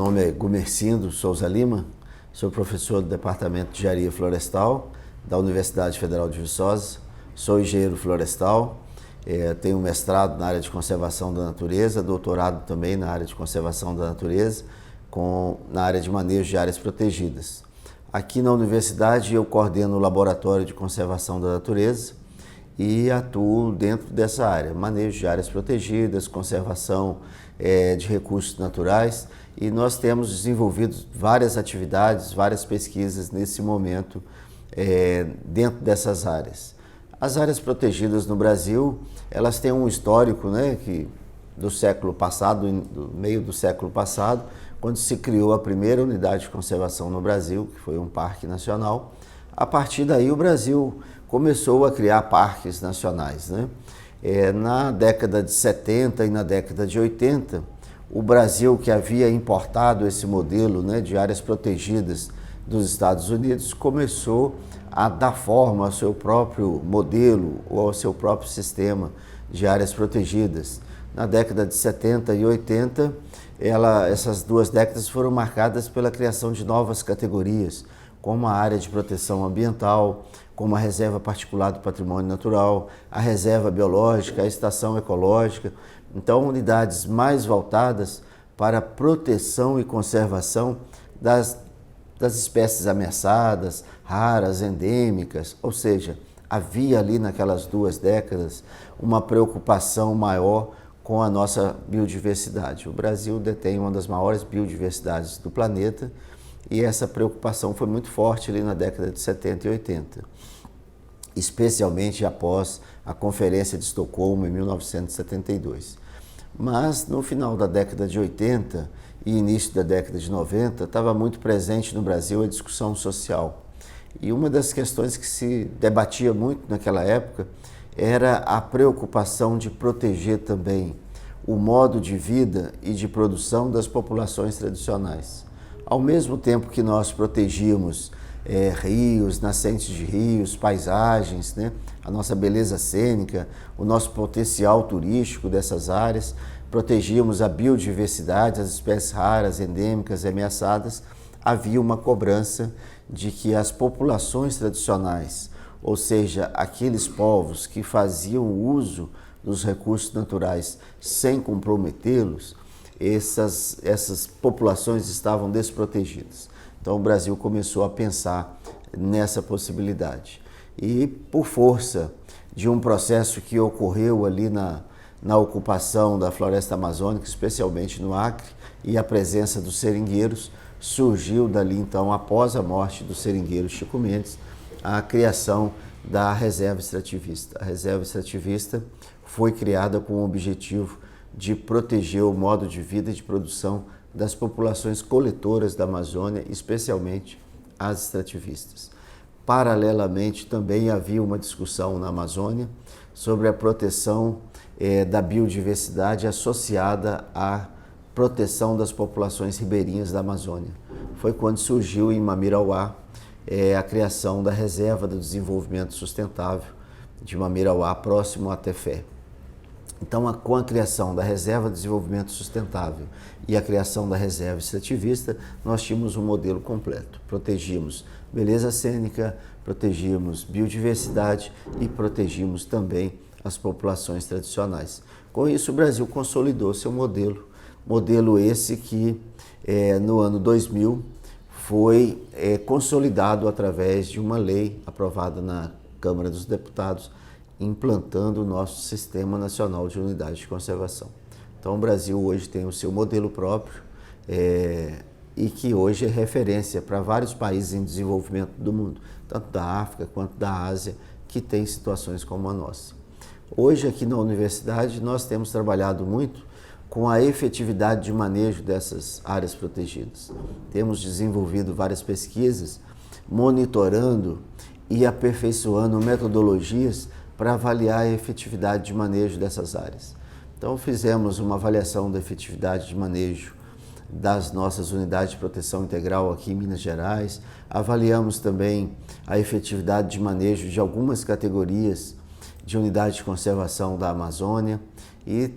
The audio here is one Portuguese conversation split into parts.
nome é Gumercindo Souza Lima, sou professor do Departamento de Engenharia Florestal da Universidade Federal de Viçosa, sou engenheiro florestal, tenho mestrado na área de conservação da natureza, doutorado também na área de conservação da natureza, na área de manejo de áreas protegidas. Aqui na universidade eu coordeno o Laboratório de Conservação da Natureza e atuo dentro dessa área, manejo de áreas protegidas, conservação de recursos naturais, e nós temos desenvolvido várias atividades, várias pesquisas nesse momento dentro dessas áreas. As áreas protegidas no Brasil, elas têm um histórico, que do século passado, do meio do século passado, quando se criou a primeira unidade de conservação no Brasil, que foi um parque nacional. A partir daí o Brasil começou a criar parques nacionais, na década de 70 e na década de 80, o Brasil, que havia importado esse modelo de áreas protegidas dos Estados Unidos, começou a dar forma ao seu próprio modelo ou ao seu próprio sistema de áreas protegidas. Na década de 70 e 80, essas duas décadas foram marcadas pela criação de novas categorias, como a área de proteção ambiental, como a reserva particular do patrimônio natural, a reserva biológica, a estação ecológica. Então, unidades mais voltadas para a proteção e conservação das espécies ameaçadas, raras, endêmicas, ou seja, havia ali naquelas duas décadas uma preocupação maior com a nossa biodiversidade. O Brasil detém uma das maiores biodiversidades do planeta e essa preocupação foi muito forte ali na década de 70 e 80, especialmente após a Conferência de Estocolmo em 1972. Mas no final da década de 80 e início da década de 90, estava muito presente no Brasil a discussão social. E uma das questões que se debatia muito naquela época era a preocupação de proteger também o modo de vida e de produção das populações tradicionais. Ao mesmo tempo que nós protegíamos rios, nascentes de rios, paisagens, a nossa beleza cênica, o nosso potencial turístico dessas áreas, protegíamos a biodiversidade, as espécies raras, endêmicas e ameaçadas, havia uma cobrança de que as populações tradicionais, ou seja, aqueles povos que faziam uso dos recursos naturais sem comprometê-los, essas populações estavam desprotegidas. Então o Brasil começou a pensar nessa possibilidade. E por força de um processo que ocorreu ali na ocupação da floresta amazônica, especialmente no Acre, e a presença dos seringueiros, surgiu dali então, após a morte do seringueiro Chico Mendes, a criação da reserva extrativista. A reserva extrativista foi criada com o objetivo de proteger o modo de vida e de produção das populações coletoras da Amazônia, especialmente as extrativistas. Paralelamente, também havia uma discussão na Amazônia sobre a proteção da biodiversidade associada à proteção das populações ribeirinhas da Amazônia. Foi quando surgiu em Mamirauá a criação da Reserva do Desenvolvimento Sustentável de Mamirauá, próximo a Tefé. Então, com a criação da Reserva de Desenvolvimento Sustentável e a criação da Reserva Extrativista, nós tínhamos um modelo completo. Protegimos beleza cênica, protegimos biodiversidade e protegimos também as populações tradicionais. Com isso, o Brasil consolidou seu modelo esse que no ano 2000 foi consolidado através de uma lei aprovada na Câmara dos Deputados, implantando o nosso Sistema Nacional de Unidades de Conservação. Então o Brasil hoje tem o seu modelo próprio e que hoje é referência para vários países em desenvolvimento do mundo, tanto da África quanto da Ásia, que tem situações como a nossa. Hoje aqui na universidade nós temos trabalhado muito com a efetividade de manejo dessas áreas protegidas. Temos desenvolvido várias pesquisas, monitorando e aperfeiçoando metodologias para avaliar a efetividade de manejo dessas áreas. Então fizemos uma avaliação da efetividade de manejo das nossas unidades de proteção integral aqui em Minas Gerais, avaliamos também a efetividade de manejo de algumas categorias de unidades de conservação da Amazônia e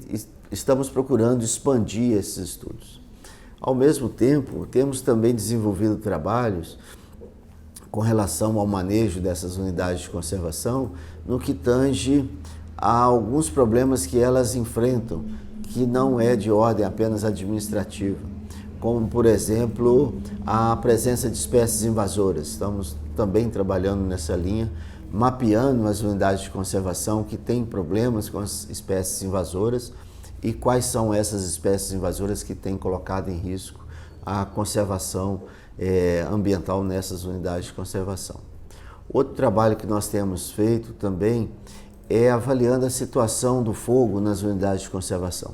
estamos procurando expandir esses estudos. Ao mesmo tempo, temos também desenvolvido trabalhos com relação ao manejo dessas unidades de conservação, no que tange a alguns problemas que elas enfrentam, que não é de ordem apenas administrativa, como, por exemplo, a presença de espécies invasoras. Estamos também trabalhando nessa linha, mapeando as unidades de conservação que têm problemas com as espécies invasoras e quais são essas espécies invasoras que têm colocado em risco a conservação ambiental nessas unidades de conservação. Outro trabalho que nós temos feito também é avaliando a situação do fogo nas unidades de conservação.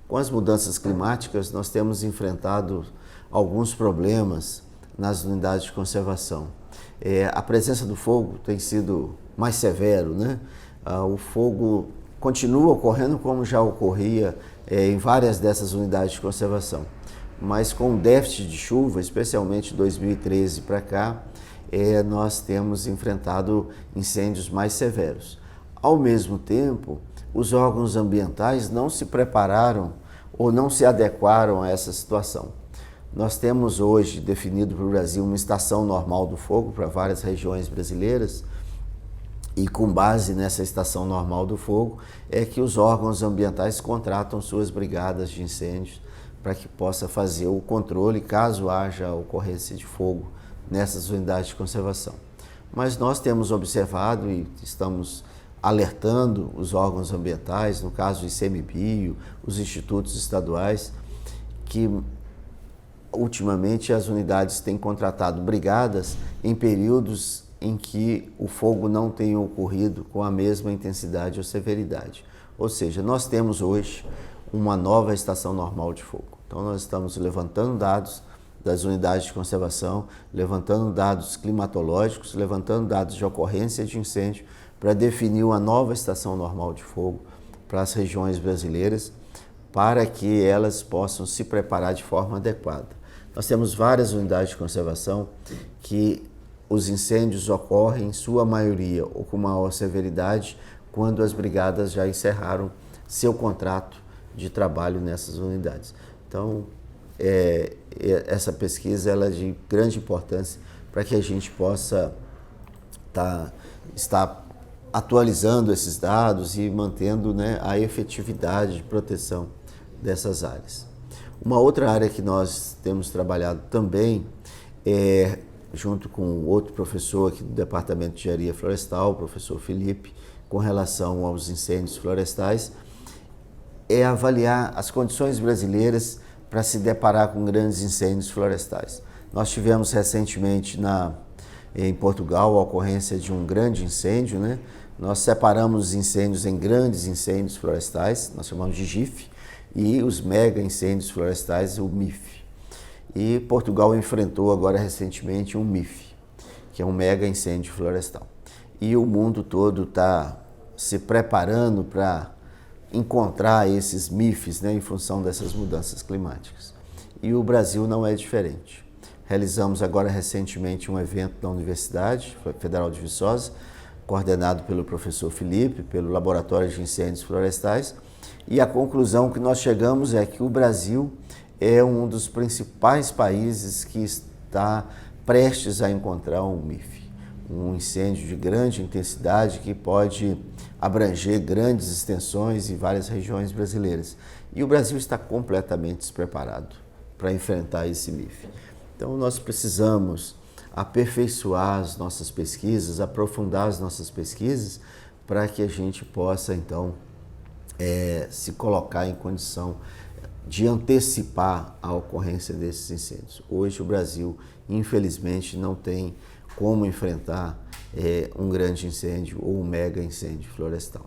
Com as mudanças climáticas, nós temos enfrentado alguns problemas nas unidades de conservação. A presença do fogo tem sido mais severo, né? O fogo continua ocorrendo como já ocorria em várias dessas unidades de conservação, mas com o déficit de chuva, especialmente de 2013 para cá, nós temos enfrentado incêndios mais severos. Ao mesmo tempo, os órgãos ambientais não se prepararam ou não se adequaram a essa situação. Nós temos hoje definido para o Brasil uma estação normal do fogo para várias regiões brasileiras, e com base nessa estação normal do fogo é que os órgãos ambientais contratam suas brigadas de incêndios para que possa fazer o controle caso haja ocorrência de fogo nessas unidades de conservação. Mas nós temos observado e estamos alertando os órgãos ambientais, no caso do ICMBio, os institutos estaduais, que ultimamente as unidades têm contratado brigadas em períodos em que o fogo não tem ocorrido com a mesma intensidade ou severidade. Ou seja, nós temos hoje uma nova estação normal de fogo. Então nós estamos levantando dados das unidades de conservação, levantando dados climatológicos, levantando dados de ocorrência de incêndio para definir uma nova estação normal de fogo para as regiões brasileiras, para que elas possam se preparar de forma adequada. Nós temos várias unidades de conservação que os incêndios ocorrem, em sua maioria, ou com maior severidade, quando as brigadas já encerraram seu contrato de trabalho nessas unidades. Então, essa pesquisa ela é de grande importância para que a gente possa estar atualizando esses dados e mantendo, né, a efetividade de proteção dessas áreas. Uma outra área que nós temos trabalhado também junto com outro professor aqui do Departamento de Engenharia Florestal, o professor Felipe, com relação aos incêndios florestais, é avaliar as condições brasileiras para se deparar com grandes incêndios florestais. Nós tivemos recentemente em Portugal a ocorrência de um grande incêndio, né? Nós separamos os incêndios em grandes incêndios florestais, nós chamamos de GIF, e os mega incêndios florestais, o MIF. E Portugal enfrentou agora recentemente um MIF, que é um mega incêndio florestal. E o mundo todo está se preparando para encontrar esses MIFs, né, em função dessas mudanças climáticas. E o Brasil não é diferente. Realizamos agora recentemente um evento na Universidade Federal de Viçosa, coordenado pelo professor Felipe, pelo Laboratório de Incêndios Florestais, e a conclusão que nós chegamos é que o Brasil é um dos principais países que está prestes a encontrar um MIF, um incêndio de grande intensidade que pode abranger grandes extensões em várias regiões brasileiras. E o Brasil está completamente despreparado para enfrentar esse MIF. Então nós precisamos aperfeiçoar as nossas pesquisas, aprofundar as nossas pesquisas para que a gente possa então se colocar em condição de antecipar a ocorrência desses incêndios. Hoje o Brasil, infelizmente, não tem como enfrentar um grande incêndio ou um mega incêndio florestal.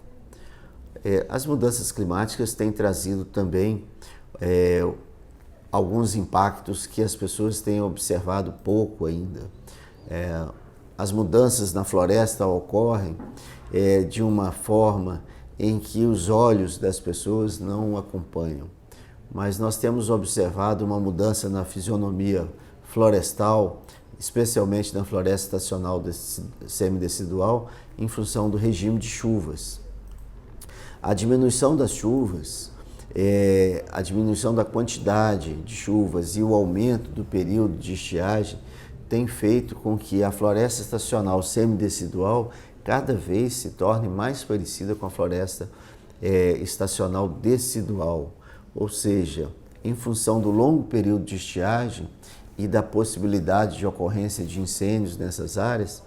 As mudanças climáticas têm trazido também alguns impactos que as pessoas têm observado pouco ainda. As mudanças na floresta ocorrem de uma forma em que os olhos das pessoas não acompanham. Mas nós temos observado uma mudança na fisionomia florestal, especialmente na floresta estacional semidecidual, em função do regime de chuvas. A diminuição das chuvas a diminuição da quantidade de chuvas e o aumento do período de estiagem tem feito com que a floresta estacional semidecidual cada vez se torne mais parecida com a floresta estacional decidual, ou seja, em função do longo período de estiagem e da possibilidade de ocorrência de incêndios nessas áreas,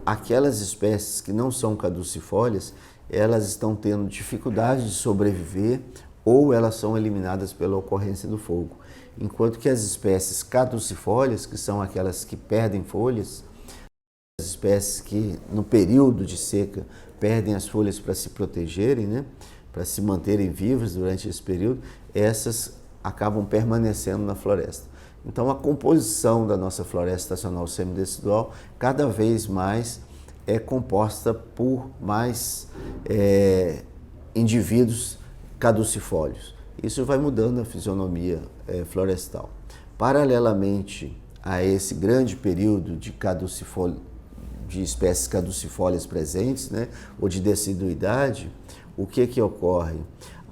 aquelas espécies que não são caducifólias, elas estão tendo dificuldade de sobreviver ou elas são eliminadas pela ocorrência do fogo. Enquanto que as espécies caducifólias, que são aquelas que perdem folhas, as espécies que no período de seca perdem as folhas para se protegerem, né, para se manterem vivas durante esse período, essas acabam permanecendo na floresta. Então a composição da nossa floresta estacional semidecidual cada vez mais é composta por mais indivíduos caducifólios. Isso vai mudando a fisionomia florestal. Paralelamente a esse grande período de espécies caducifólias presentes, né, ou de deciduidade, o que ocorre?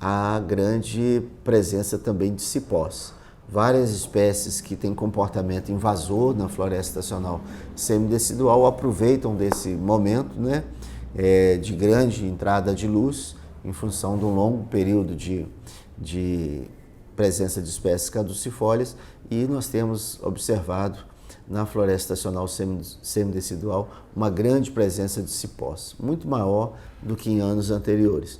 A grande presença também de cipós. Várias espécies que têm comportamento invasor na floresta estacional semidecidual aproveitam desse momento, né, de grande entrada de luz, em função de um longo período de presença de espécies caducifólias, e nós temos observado na floresta estacional semidecidual uma grande presença de cipós, muito maior do que em anos anteriores.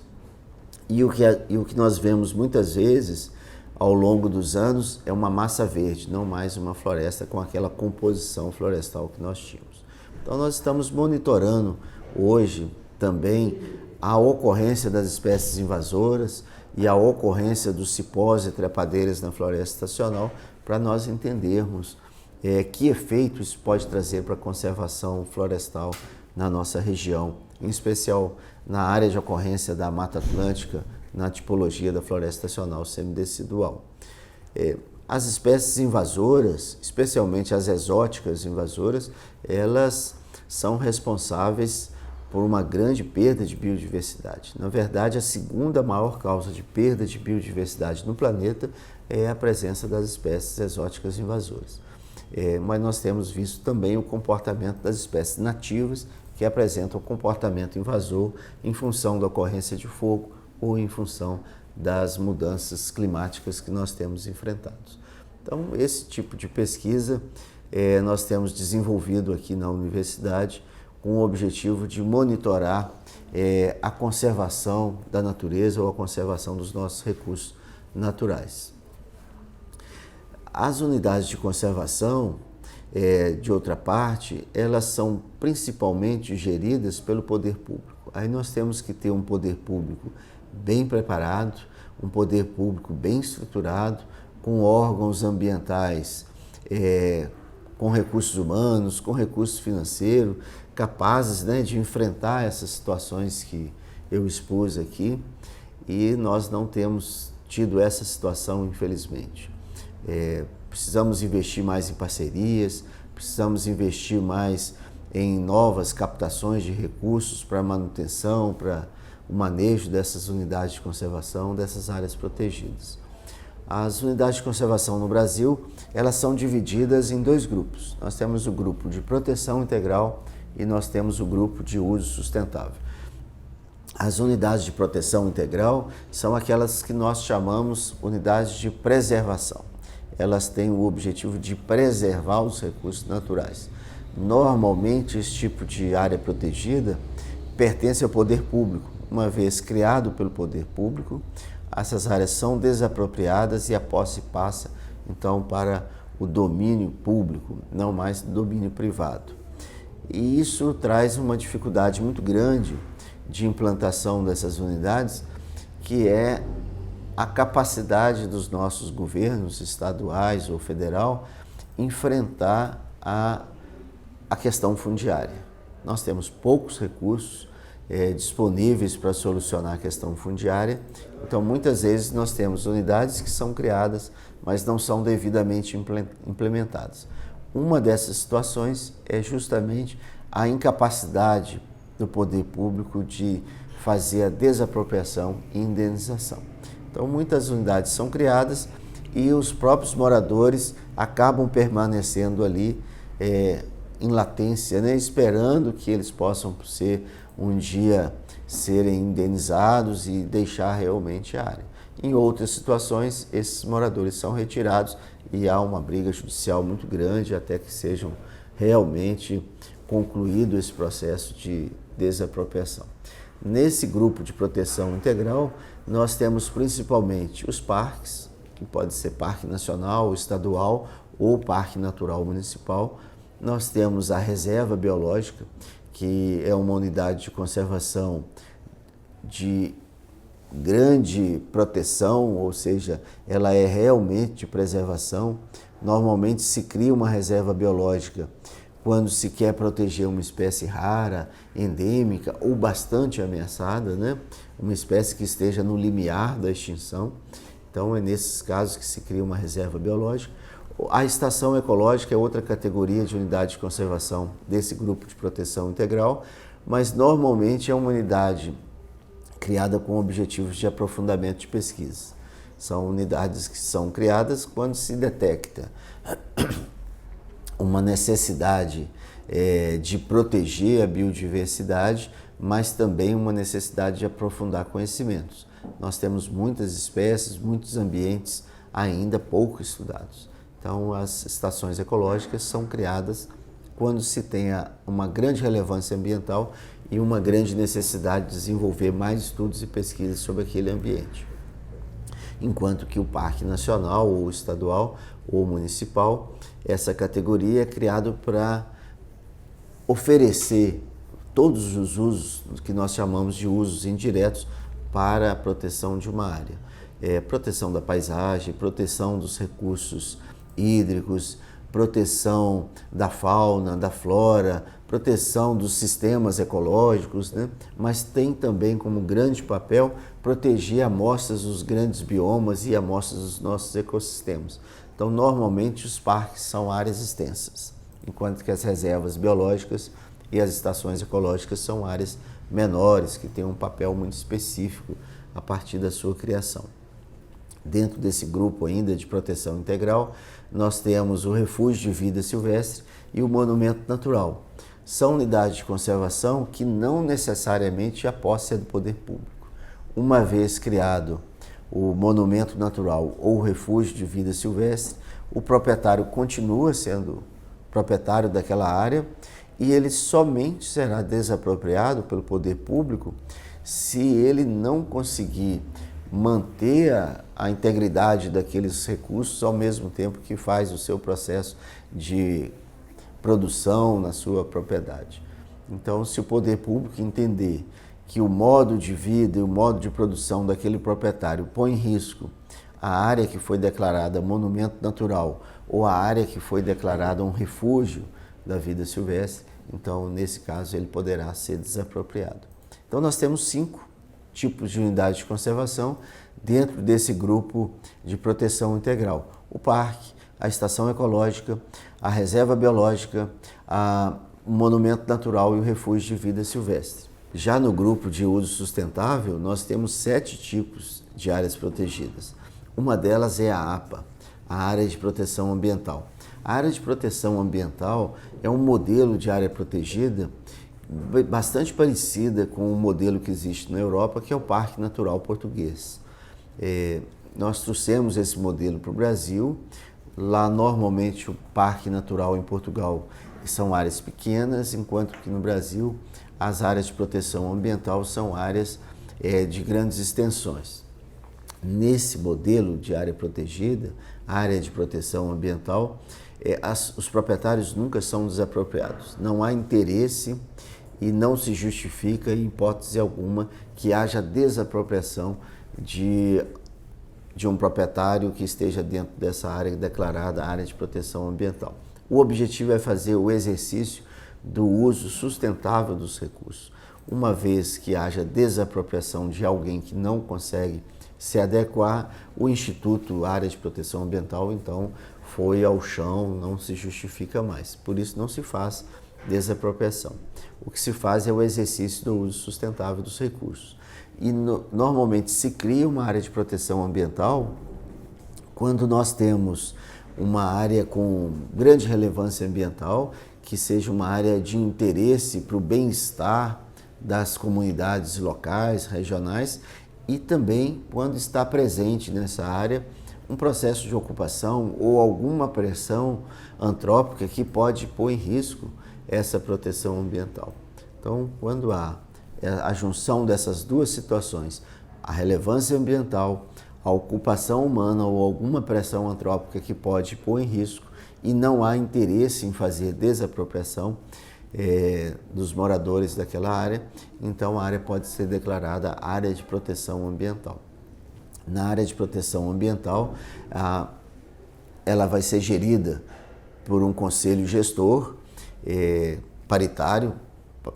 E o que nós vemos muitas vezes ao longo dos anos é uma massa verde, não mais uma floresta com aquela composição florestal que nós tínhamos. Então nós estamos monitorando hoje também a ocorrência das espécies invasoras e a ocorrência dos cipós e trepadeiras na floresta estacional para nós entendermos que efeito isso pode trazer para a conservação florestal na nossa região, em especial na área de ocorrência da Mata Atlântica, na tipologia da floresta estacional semidecidual. As espécies invasoras, especialmente as exóticas invasoras, elas são responsáveis por uma grande perda de biodiversidade. Na verdade, a segunda maior causa de perda de biodiversidade no planeta é a presença das espécies exóticas invasoras. Mas nós temos visto também o comportamento das espécies nativas que apresentam comportamento invasor em função da ocorrência de fogo ou em função das mudanças climáticas que nós temos enfrentado. Então, esse tipo de pesquisa nós temos desenvolvido aqui na universidade com o objetivo de monitorar a conservação da natureza ou a conservação dos nossos recursos naturais. As unidades de conservação, de outra parte, elas são principalmente geridas pelo poder público. Aí nós temos que ter um poder público bem preparado, um poder público bem estruturado, com órgãos ambientais, com recursos humanos, com recursos financeiros, capazes, né, de enfrentar essas situações que eu expus aqui, e nós não temos tido essa situação, infelizmente. Precisamos investir mais em parcerias, precisamos investir mais em novas captações de recursos para manutenção, para o manejo dessas unidades de conservação, dessas áreas protegidas. As unidades de conservação no Brasil, elas são divididas em dois grupos. Nós temos o grupo de proteção integral e nós temos o grupo de uso sustentável. As unidades de proteção integral são aquelas que nós chamamos unidades de preservação. Elas têm o objetivo de preservar os recursos naturais. Normalmente, esse tipo de área protegida pertence ao poder público. Uma vez criado pelo poder público, essas áreas são desapropriadas e a posse passa, então, para o domínio público, não mais domínio privado. E isso traz uma dificuldade muito grande de implantação dessas unidades, que é a capacidade dos nossos governos estaduais ou federal enfrentar a questão fundiária. Nós temos poucos recursos disponíveis para solucionar a questão fundiária, então muitas vezes nós temos unidades que são criadas, mas não são devidamente implementadas. Uma dessas situações é justamente a incapacidade do poder público de fazer a desapropriação e indenização. Então, muitas unidades são criadas e os próprios moradores acabam permanecendo ali em latência, né? Esperando que eles possam um dia serem indenizados e deixar realmente a área. Em outras situações, esses moradores são retirados e há uma briga judicial muito grande até que sejam realmente concluído esse processo de desapropriação. Nesse grupo de proteção integral, nós temos principalmente os parques, que pode ser parque nacional, estadual ou parque natural municipal. Nós temos a reserva biológica, que é uma unidade de conservação de grande proteção, ou seja, ela é realmente de preservação. Normalmente se cria uma reserva biológica quando se quer proteger uma espécie rara, endêmica ou bastante ameaçada, né? Uma espécie que esteja no limiar da extinção. Então é nesses casos que se cria uma reserva biológica. A estação ecológica é outra categoria de unidade de conservação desse grupo de proteção integral, mas normalmente é uma unidade criada com objetivos de aprofundamento de pesquisa. São unidades que são criadas quando se detecta uma necessidade de proteger a biodiversidade, mas também uma necessidade de aprofundar conhecimentos. Nós temos muitas espécies, muitos ambientes ainda pouco estudados. Então, as estações ecológicas são criadas quando se tenha uma grande relevância ambiental e uma grande necessidade de desenvolver mais estudos e pesquisas sobre aquele ambiente. Enquanto que o Parque Nacional, ou estadual, ou municipal, essa categoria é criada para oferecer todos os usos que nós chamamos de usos indiretos para a proteção de uma área. Proteção da paisagem, proteção dos recursos hídricos, proteção da fauna, da flora, proteção dos sistemas ecológicos, né? Mas tem também como grande papel proteger amostras dos grandes biomas e amostras dos nossos ecossistemas. Então, normalmente, os parques são áreas extensas, enquanto que as reservas biológicas e as estações ecológicas são áreas menores, que têm um papel muito específico a partir da sua criação. Dentro desse grupo ainda de proteção integral, nós temos o Refúgio de Vida Silvestre e o Monumento Natural. São unidades de conservação que não necessariamente a posse é do poder público. Uma vez criado o Monumento Natural ou o Refúgio de Vida Silvestre, o proprietário continua sendo proprietário daquela área e ele somente será desapropriado pelo poder público se ele não conseguir manter a integridade daqueles recursos ao mesmo tempo que faz o seu processo de produção na sua propriedade. Então, se o poder público entender que o modo de vida e o modo de produção daquele proprietário põe em risco a área que foi declarada monumento natural ou a área que foi declarada um refúgio da vida silvestre, então, nesse caso, ele poderá ser desapropriado. Então, nós temos 5 tipos de unidades de conservação dentro desse grupo de proteção integral. O parque, a estação ecológica, a reserva biológica, o monumento natural e o refúgio de vida silvestre. Já no grupo de uso sustentável, nós temos 7 tipos de áreas protegidas. Uma delas é a APA, a Área de Proteção Ambiental. A área de proteção ambiental é um modelo de área protegida bastante parecida com o modelo que existe na Europa, que é o Parque Natural Português. Nós trouxemos esse modelo para o Brasil. Lá, normalmente, o Parque Natural em Portugal são áreas pequenas, enquanto que no Brasil as áreas de proteção ambiental são áreas de grandes extensões. Nesse modelo de área protegida, área de proteção ambiental, os proprietários nunca são desapropriados. Não há interesse e não se justifica, em hipótese alguma, que haja desapropriação de um proprietário que esteja dentro dessa área declarada área de proteção ambiental. O objetivo é fazer o exercício do uso sustentável dos recursos. Uma vez que haja desapropriação de alguém que não consegue se adequar, o Instituto Área de Proteção Ambiental, então, foi ao chão, não se justifica mais. Por isso, não se faz desapropriação. O que se faz é o exercício do uso sustentável dos recursos. E normalmente se cria uma área de proteção ambiental quando nós temos uma área com grande relevância ambiental, que seja uma área de interesse para o bem-estar das comunidades locais, regionais, e também quando está presente nessa área um processo de ocupação ou alguma pressão antrópica que pode pôr em risco essa proteção ambiental. Então, quando há a junção dessas duas situações, a relevância ambiental, a ocupação humana ou alguma pressão antrópica que pode pôr em risco e não há interesse em fazer desapropriação dos moradores daquela área, então a área pode ser declarada área de proteção ambiental. Na área de proteção ambiental, ela vai ser gerida por um conselho gestor paritário.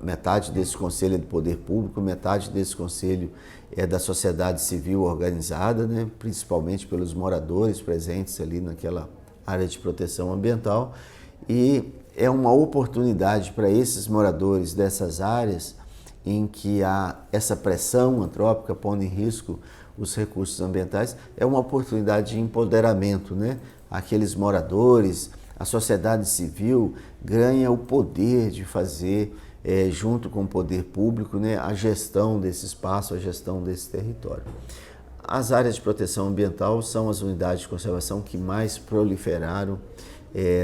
Metade desse conselho é do poder público, metade desse conselho é da sociedade civil organizada, né, principalmente pelos moradores presentes ali naquela área de proteção ambiental, e é uma oportunidade para esses moradores dessas áreas em que há essa pressão antrópica pondo em risco os recursos ambientais, é uma oportunidade de empoderamento, né? Aqueles moradores, a sociedade civil ganha o poder de fazer junto com o poder público, né, a gestão desse espaço, a gestão desse território. As áreas de proteção ambiental são as unidades de conservação que mais proliferaram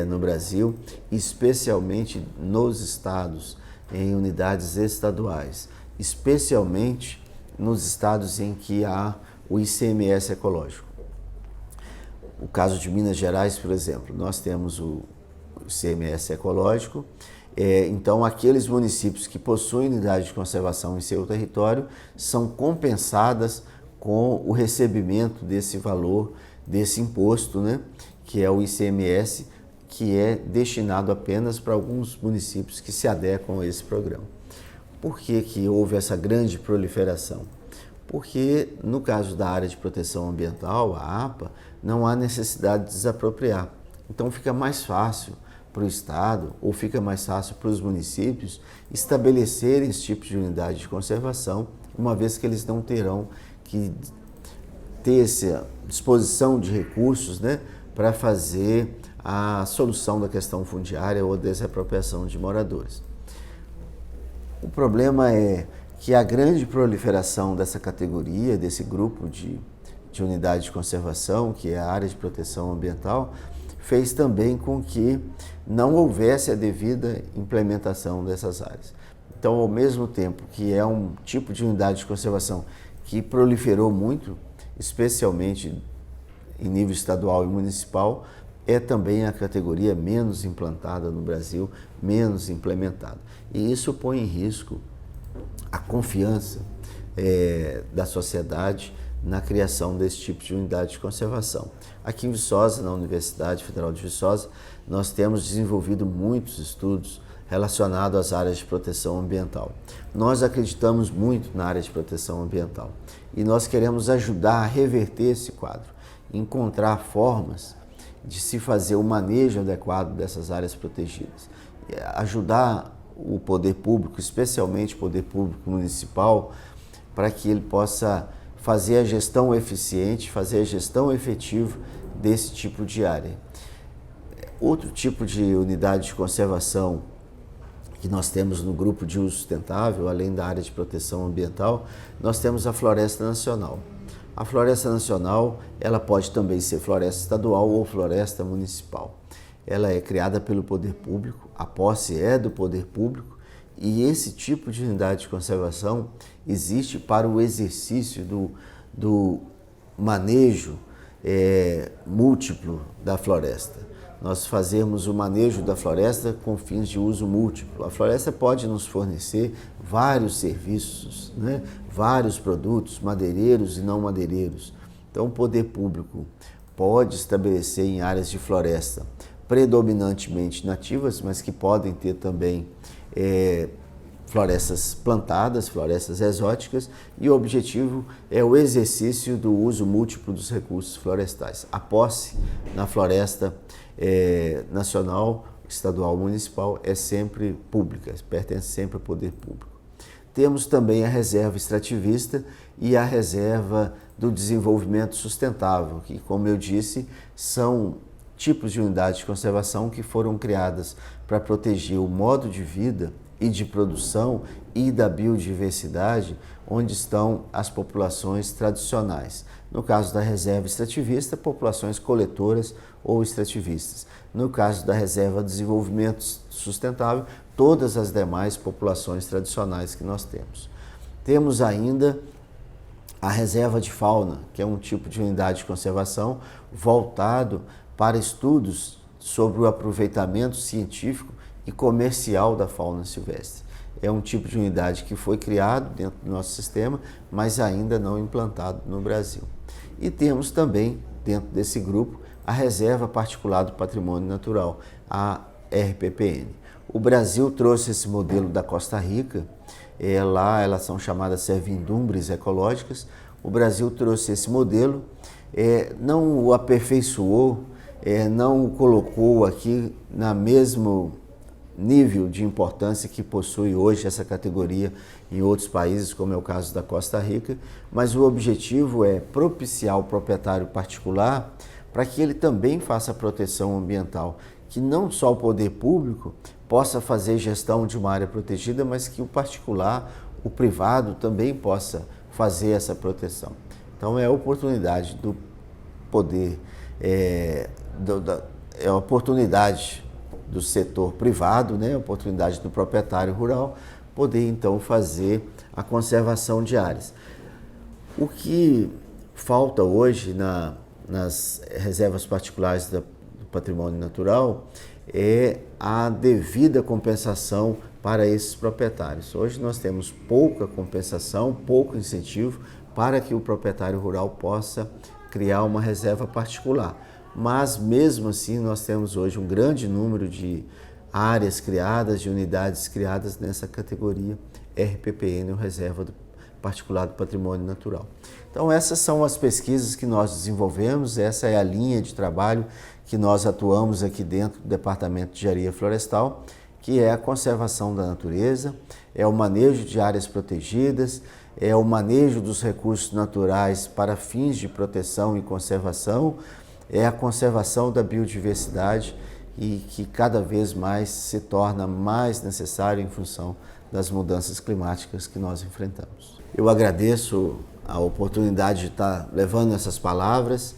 no Brasil, especialmente nos estados, em unidades estaduais, especialmente nos estados em que há o ICMS ecológico. O caso de Minas Gerais, por exemplo, nós temos o ICMS ecológico. Então, aqueles municípios que possuem unidade de conservação em seu território são compensadas com o recebimento desse valor, desse imposto, né, que é o ICMS, que é destinado apenas para alguns municípios que se adequam a esse programa. Por que houve essa grande proliferação? Porque no caso da área de proteção ambiental, a APA, não há necessidade de desapropriar. Então fica mais fácil para o Estado ou fica mais fácil para os municípios estabelecerem esse tipo de unidade de conservação, uma vez que eles não terão que ter essa disposição de recursos, né, para fazer a solução da questão fundiária ou desapropriação de moradores. O problema é que a grande proliferação dessa categoria, desse grupo de unidade de conservação, que é a área de proteção ambiental, fez também com que não houvesse a devida implementação dessas áreas. Então, ao mesmo tempo que é um tipo de unidade de conservação que proliferou muito, especialmente em nível estadual e municipal, é também a categoria menos implantada no Brasil, menos implementada. E isso põe em risco a confiança da sociedade na criação desse tipo de unidade de conservação. Aqui em Viçosa, na Universidade Federal de Viçosa, nós temos desenvolvido muitos estudos relacionados às áreas de proteção ambiental. Nós acreditamos muito na área de proteção ambiental e nós queremos ajudar a reverter esse quadro, encontrar formas de se fazer o manejo adequado dessas áreas protegidas, ajudar o poder público, especialmente o poder público municipal, para que ele possa fazer a gestão eficiente, fazer a gestão efetiva desse tipo de área. Outro tipo de unidade de conservação que nós temos no grupo de uso sustentável, além da área de proteção ambiental, nós temos a Floresta Nacional. A Floresta Nacional, ela pode também ser floresta estadual ou floresta municipal. Ela é criada pelo poder público, a posse é do poder público, e esse tipo de unidade de conservação existe para o exercício do manejo múltiplo da floresta. Nós fazemos o manejo da floresta com fins de uso múltiplo. A floresta pode nos fornecer vários serviços, né? Vários produtos, madeireiros e não madeireiros. Então, o poder público pode estabelecer em áreas de floresta predominantemente nativas, mas que podem ter também florestas plantadas, florestas exóticas, e o objetivo é o exercício do uso múltiplo dos recursos florestais. A posse na floresta nacional, estadual, municipal é sempre pública, pertence sempre ao poder público. Temos também a reserva extrativista e a reserva do desenvolvimento sustentável, que, como eu disse, são tipos de unidades de conservação que foram criadas para proteger o modo de vida e de produção e da biodiversidade onde estão as populações tradicionais. No caso da reserva extrativista, populações coletoras ou extrativistas. No caso da reserva de desenvolvimento sustentável, todas as demais populações tradicionais que nós temos. Temos ainda a reserva de fauna, que é um tipo de unidade de conservação voltado para estudos sobre o aproveitamento científico e comercial da fauna silvestre. É um tipo de unidade que foi criado dentro do nosso sistema, mas ainda não implantado no Brasil. E temos também, dentro desse grupo, a Reserva Particular do Patrimônio Natural, a RPPN. O Brasil trouxe esse modelo da Costa Rica, lá elas são chamadas servidumbres ecológicas. O Brasil trouxe esse modelo, não o aperfeiçoou, não o colocou aqui na mesmo nível de importância que possui hoje essa categoria em outros países, como é o caso da Costa Rica, mas o objetivo é propiciar o proprietário particular para que ele também faça proteção ambiental, que não só o poder público possa fazer gestão de uma área protegida, mas que o particular, o privado também possa fazer essa proteção. Então é a oportunidade do poder, é a oportunidade do setor privado, né, a oportunidade do proprietário rural poder então fazer a conservação de áreas. O que falta hoje nas reservas particulares do patrimônio natural é a devida compensação para esses proprietários. Hoje nós temos pouca compensação, pouco incentivo para que o proprietário rural possa criar uma reserva particular. Mas mesmo assim nós temos hoje um grande número de áreas criadas, de unidades criadas nessa categoria RPPN, ou Reserva Particular do Patrimônio Natural. Então essas são as pesquisas que nós desenvolvemos, essa é a linha de trabalho que nós atuamos aqui dentro do Departamento de Engenharia Florestal, que é a conservação da natureza, é o manejo de áreas protegidas, é o manejo dos recursos naturais para fins de proteção e conservação, é a conservação da biodiversidade e que cada vez mais se torna mais necessário em função das mudanças climáticas que nós enfrentamos. Eu agradeço a oportunidade de estar levando essas palavras.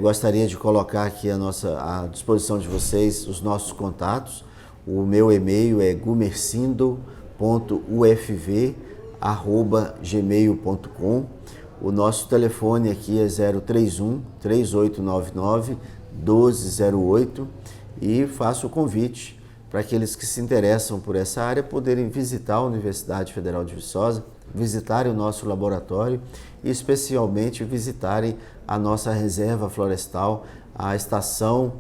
Gostaria de colocar aqui à disposição de vocês os nossos contatos. O meu e-mail é gumercindo.ufv@gmail.com. O nosso telefone aqui é 031 3899 1208 e faço o convite para aqueles que se interessam por essa área poderem visitar a Universidade Federal de Viçosa, visitarem o nosso laboratório e especialmente visitarem a nossa reserva florestal, a estação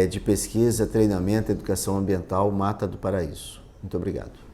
de pesquisa, treinamento e educação ambiental Mata do Paraíso. Muito obrigado.